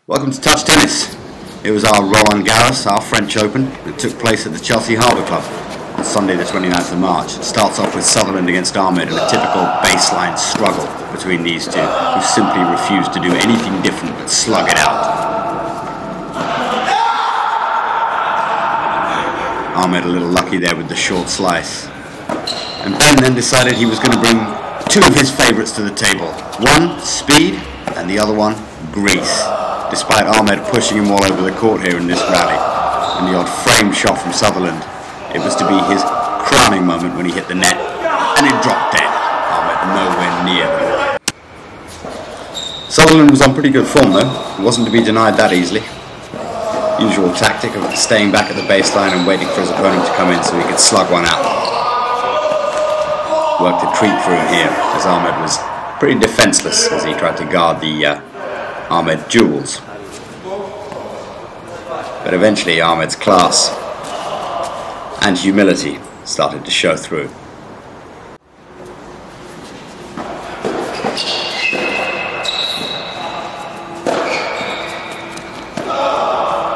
Welcome to Touch Tennis. It was our Roland Garros, our French Open, that took place at the Chelsea Harbour Club on Sunday the 29th of March. It starts off with Sutherland against Ahmad in a typical baseline struggle between these two, who simply refuse to do anything different but slug it out. Ahmad a little lucky there with the short slice. And Ben then decided he was going to bring two of his favourites to the table. One, speed, and the other one, grease. Despite Ahmad pushing him all over the court here in this rally, and the odd frame shot from Sutherland, it was to be his crowning moment when he hit the net, and it dropped dead. Ahmad nowhere near them. Sutherland was on pretty good form though. It wasn't to be denied that easily. Usual tactic of staying back at the baseline and waiting for his opponent to come in so he could slug one out. Worked a treat for him here, as Ahmad was pretty defenceless as he tried to guard the Ahmad duels. But eventually Ahmad's class and humility started to show through.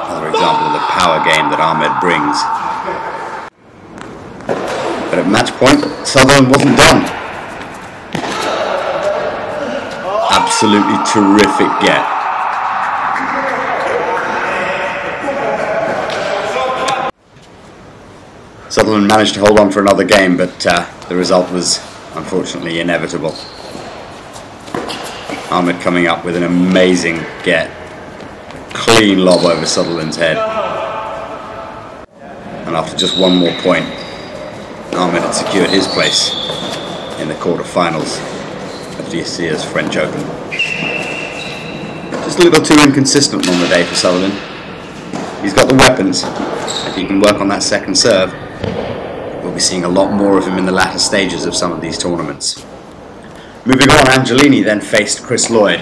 Another example of the power game that Ahmad brings. But at match point, Sutherland wasn't done. Absolutely terrific get. Sutherland managed to hold on for another game, but the result was unfortunately inevitable. Ahmad coming up with an amazing get. Clean lob over Sutherland's head. And after just one more point, Ahmad had secured his place in the quarter-finals of this year's French Open. Just a little too inconsistent on the day for Sutherland. He's got the weapons. If he can work on that second serve, we'll be seeing a lot more of him in the latter stages of some of these tournaments. Moving on, Angelini then faced Lloyd.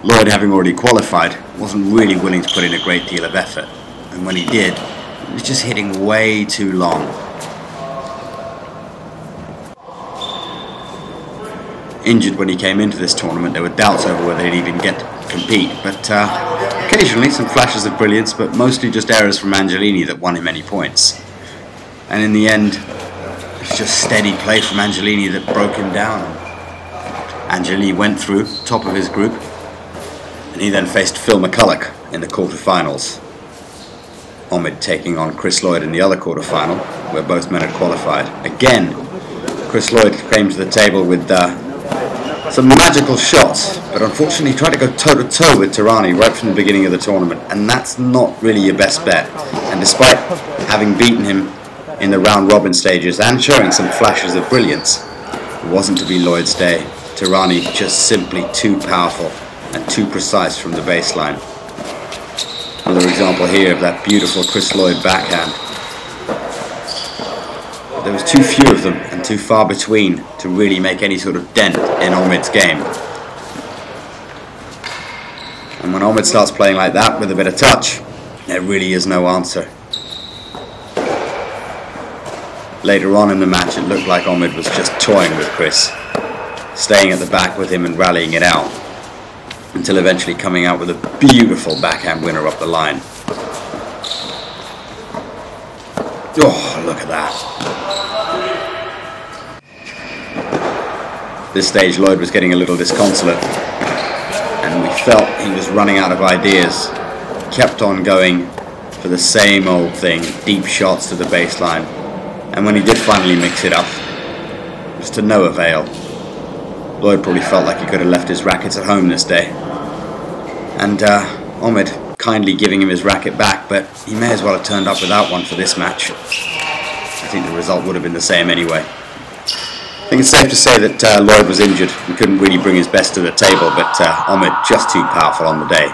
Lloyd, having already qualified, wasn't really willing to put in a great deal of effort, and when he did, he was just hitting way too long. Injured when he came into this tournament, there were doubts over whether he'd even get to compete, but occasionally some flashes of brilliance, but mostly just errors from Angelini that won him any points. And in the end, it's just steady play from Angelini that broke him down. Angelini went through, top of his group, and he then faced Phil McCulloch in the quarterfinals. Ahmad taking on Lloyd in the other quarterfinal, where both men had qualified. Again, Lloyd came to the table with some magical shots, but unfortunately tried to go toe-to-toe with Tehrani right from the beginning of the tournament, and that's not really your best bet. And despite having beaten him in the round-robin stages and showing some flashes of brilliance, it wasn't to be Lloyd's day. Tehrani just simply too powerful and too precise from the baseline. Another example here of that beautiful Lloyd backhand. There was too few of them and too far between to really make any sort of dent in Ahmad's game. And when Ahmad starts playing like that with a bit of touch, there really is no answer. Later on in the match, it looked like Ahmad was just toying with Chris, staying at the back with him and rallying it out, until eventually coming out with a beautiful backhand winner up the line. Oh, look at that. This stage, Lloyd was getting a little disconsolate, and we felt he was running out of ideas. Kept on going for the same old thing, deep shots to the baseline, and when he did finally mix it up, it was to no avail. Lloyd probably felt like he could have left his rackets at home this day, and Ahmad kindly giving him his racket back, but he may as well have turned up without one for this match. I think the result would have been the same anyway. I think it's safe to say that Lloyd was injured and couldn't really bring his best to the table, but Ahmad just too powerful on the day.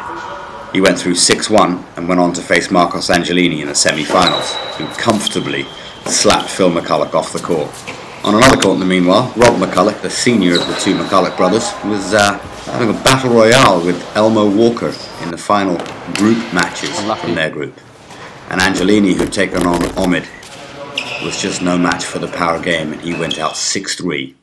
He went through 6-1 and went on to face Marcos Angelini in the semi-finals, who comfortably slapped Phil McCulloch off the court. On another court in the meanwhile, Rob McCulloch, the senior of the two McCulloch brothers, was having a battle royale with Elmo Walker in the final group matches from their group. And Angelini, who'd taken on Ahmad, was just no match for the power game, and he went out 6-3.